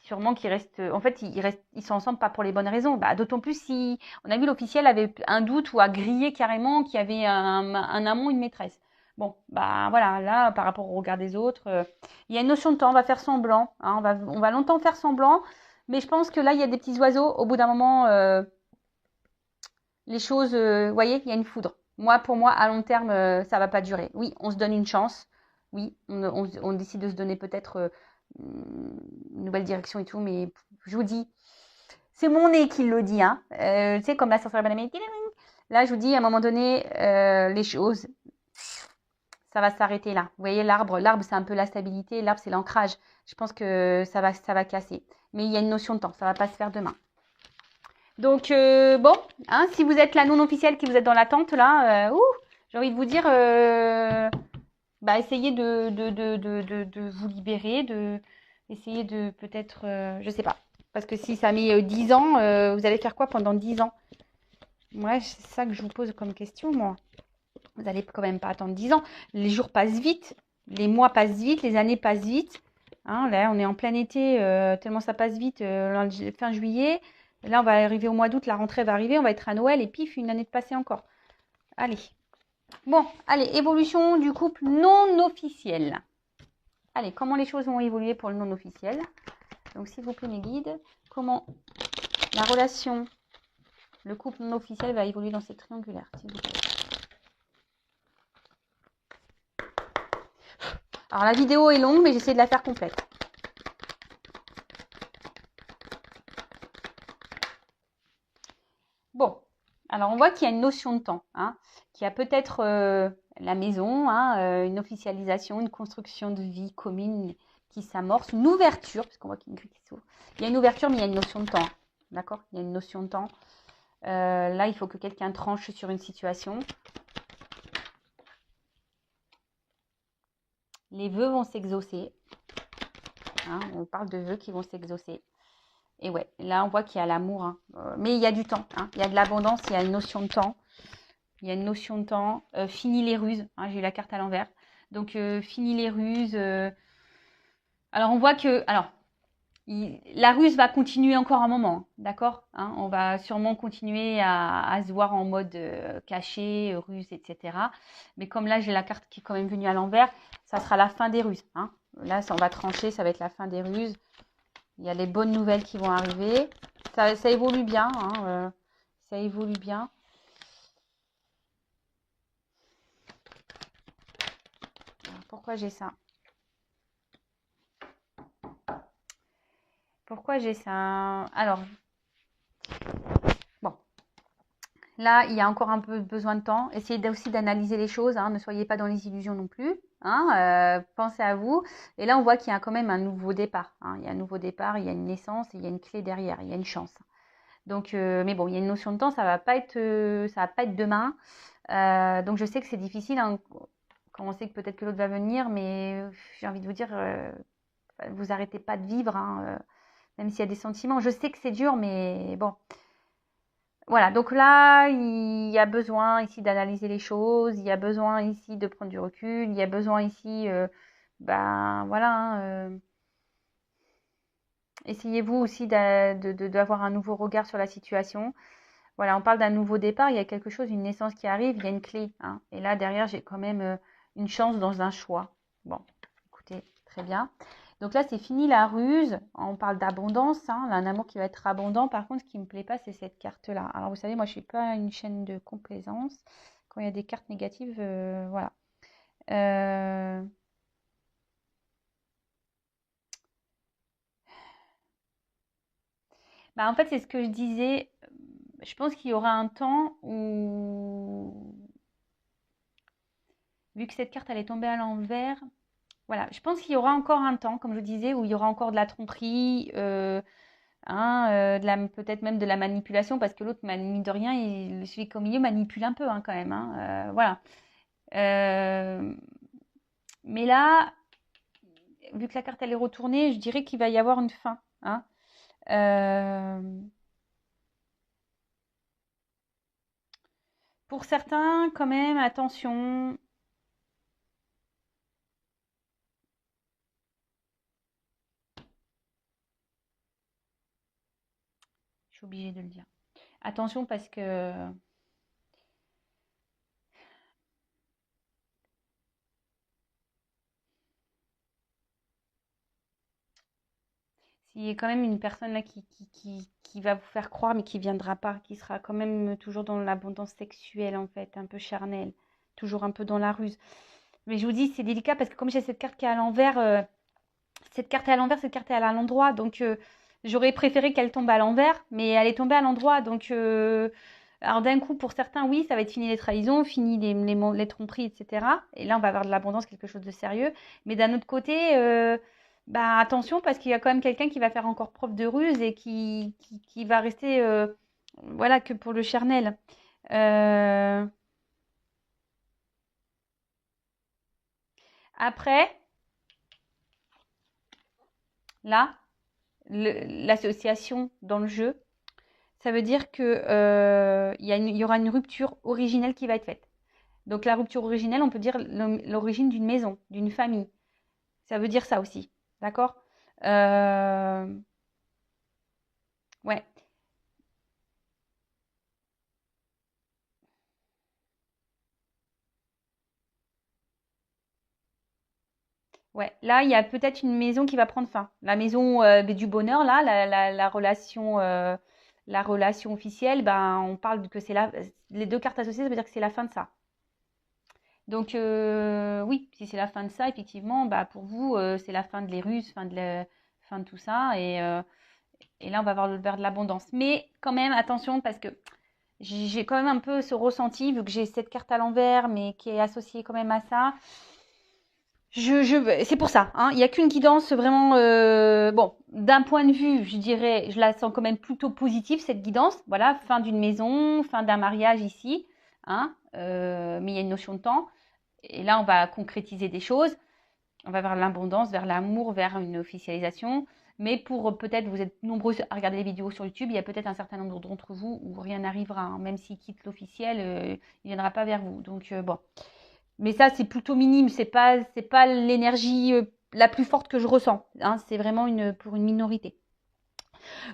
sûrement qui reste. En fait, ils sont ensemble pas pour les bonnes raisons. Bah, d'autant plus si on a vu l'officiel avait un doute ou a grillé carrément qu'il y avait un amant, une maîtresse. Bon, bah voilà, là, par rapport au regard des autres, il y a une notion de temps. On va faire semblant. Hein, on va longtemps faire semblant. Mais je pense que là, il y a des petits oiseaux. Au bout d'un moment, les choses, vous voyez, il y a une foudre. Pour moi, à long terme, ça va pas durer. Oui, on se donne une chance. Oui, on décide de se donner peut-être une nouvelle direction et tout, mais je vous dis, c'est mon nez qui le dit, hein. Tu sais, comme la sorcière bonne amie. Là, je vous dis, à un moment donné, les choses, ça va s'arrêter là. Vous voyez, l'arbre, c'est un peu la stabilité. L'arbre, c'est l'ancrage. Je pense que ça va casser. Mais il y a une notion de temps. Ça va pas se faire demain. Donc, bon, hein, si vous êtes la non officielle, qui vous êtes dans l'attente, là, j'ai envie de vous dire, essayez de vous libérer, essayez de peut-être, je sais pas. Parce que si ça met 10 ans, vous allez faire quoi pendant 10 ans? Moi, c'est ça que je vous pose comme question, moi. Vous n'allez quand même pas attendre 10 ans. Les jours passent vite, les mois passent vite, les années passent vite. Hein, là, on est en plein été, tellement ça passe vite, fin juillet. Là, on va arriver au mois d'août, la rentrée va arriver, on va être à Noël et pif, une année de passé encore. Allez. Bon, allez, évolution du couple non officiel. Allez, comment les choses vont évoluer pour le non officiel? Donc, s'il vous plaît, mes guides, comment la relation, le couple non officiel va évoluer dans cette triangulaire, s'il vous plaît. Alors, la vidéo est longue, mais j'essaie de la faire complète. Bon, alors on voit qu'il y a une notion de temps, hein, qu'il y a peut-être la maison, hein, une officialisation, une construction de vie commune qui s'amorce, une ouverture, parce qu'on voit qu'il y a une grille qui s'ouvre. Il y a une ouverture, mais il y a une notion de temps, d'accord? Il y a une notion de temps. Là, il faut que quelqu'un tranche sur une situation. Les vœux vont s'exaucer. Hein, on parle de vœux qui vont s'exaucer. Et ouais, là, on voit qu'il y a l'amour. Hein. Mais il y a du temps. Hein. Il y a de l'abondance, il y a une notion de temps. Il y a une notion de temps. Fini les ruses. Hein, j'ai eu la carte à l'envers. Donc, fini les ruses. Alors, on voit que... Alors, la ruse va continuer encore un moment. D'accord, hein, on va sûrement continuer à se voir en mode caché, ruse, etc. Mais comme là, j'ai la carte qui est quand même venue à l'envers, ça sera la fin des ruses. Hein. Là, on va trancher, ça va être la fin des ruses. Il y a les bonnes nouvelles qui vont arriver. Ça évolue bien. Hein, ça évolue bien. Alors, pourquoi j'ai ça? Pourquoi j'ai ça? Alors, bon. Là, il y a encore un peu besoin de temps. Essayez aussi d'analyser les choses. Hein. Ne soyez pas dans les illusions non plus. Hein. Pensez à vous. Et là, on voit qu'il y a quand même un nouveau départ. Hein. Il y a un nouveau départ, il y a une naissance, et il y a une clé derrière, il y a une chance. Donc, mais bon, il y a une notion de temps. Ça va pas être demain. Donc, je sais que c'est difficile. Hein, quand on sait que peut-être que l'autre va venir, mais j'ai envie de vous dire, vous arrêtez pas de vivre, hein, même s'il y a des sentiments. Je sais que c'est dur, mais bon. Voilà, donc là, il y a besoin ici d'analyser les choses, il y a besoin ici de prendre du recul, il y a besoin ici, voilà, hein, essayez-vous aussi d'avoir un nouveau regard sur la situation. Voilà, on parle d'un nouveau départ, il y a quelque chose, une naissance qui arrive, il y a une clé. Hein, et là, derrière, j'ai quand même une chance dans un choix. Bon, écoutez, très bien. Donc là, c'est fini la ruse. On parle d'abondance, hein, un amour qui va être abondant. Par contre, ce qui ne me plaît pas, c'est cette carte-là. Alors, vous savez, moi, je ne suis pas une chaîne de complaisance. Quand il y a des cartes négatives, voilà. Euh, en fait, c'est ce que je disais. Je pense qu'il y aura un temps où, vu que cette carte, elle est tombée à l'envers, voilà, je pense qu'il y aura encore un temps, comme je disais, où il y aura encore de la tromperie, hein, peut-être même de la manipulation, parce que l'autre, mine de rien, celui qui est au milieu manipule un peu hein, quand même. Hein, voilà. Euh, mais là, vu que la carte elle est retournée, je dirais qu'il va y avoir une fin. Hein. Euh, pour certains, quand même, attention. Je suis obligée de le dire. Attention parce que S'il y a quand même une personne là qui va vous faire croire, mais qui viendra pas, qui sera quand même toujours dans l'abondance sexuelle, en fait, un peu charnelle, toujours un peu dans la ruse. Mais je vous dis, c'est délicat parce que comme j'ai cette carte qui est à l'envers, cette carte est à l'envers, cette carte est à l'endroit. Donc, j'aurais préféré qu'elle tombe à l'envers, mais elle est tombée à l'endroit. Donc, alors d'un coup, pour certains, oui, ça va être fini les trahisons, fini les tromperies, etc. Et là, on va avoir de l'abondance, quelque chose de sérieux. Mais d'un autre côté, bah, attention, parce qu'il y a quand même quelqu'un qui va faire encore preuve de ruse et qui va rester, voilà, que pour le charnel. Euh, Après, là, l'association dans le jeu, ça veut dire que il y aura une rupture originelle qui va être faite. Donc la rupture originelle, on peut dire l'origine d'une maison, d'une famille. Ça veut dire ça aussi, d'accord. Euh, ouais, ouais. Là, il y a peut-être une maison qui va prendre fin. La maison du bonheur, là, la relation officielle, ben, on parle que c'est les deux cartes associées, ça veut dire que c'est la fin de ça. Donc oui, si c'est la fin de ça, effectivement, bah pour vous, c'est la fin de les Russes, fin de tout ça, et là on va avoir vers de l'abondance. Mais quand même, attention, parce que j'ai quand même un peu ce ressenti, vu que j'ai cette carte à l'envers, mais qui est associée quand même à ça. C'est pour ça, hein, il n'y a qu'une guidance vraiment. Bon, d'un point de vue, je dirais, je la sens quand même plutôt positive cette guidance. Voilà, fin d'une maison, fin d'un mariage ici, hein, mais il y a une notion de temps. Et là, on va concrétiser des choses. On va vers l'abondance, vers l'amour, vers une officialisation. Mais pour peut-être, vous êtes nombreux à regarder les vidéos sur YouTube, il y a peut-être un certain nombre d'entre vous où rien n'arrivera, hein. Même s'il quitte l'officiel, il ne viendra pas vers vous. Donc bon. Mais ça, c'est plutôt minime. C'est pas l'énergie la plus forte que je ressens, hein. C'est vraiment pour une minorité.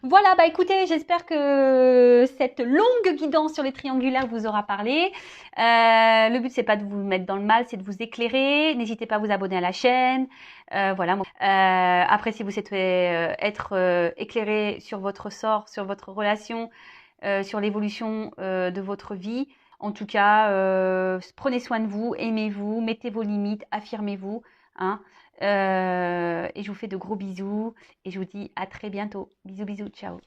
Voilà, bah écoutez, j'espère que cette longue guidance sur les triangulaires vous aura parlé. Le but, c'est pas de vous mettre dans le mal, c'est de vous éclairer. N'hésitez pas à vous abonner à la chaîne. Voilà. Après, si vous souhaitez être éclairé sur votre sort, sur votre relation, sur l'évolution de votre vie, en tout cas, prenez soin de vous, aimez-vous, mettez vos limites, affirmez-vous, hein. Et je vous fais de gros bisous et je vous dis à très bientôt. Bisous, bisous, ciao.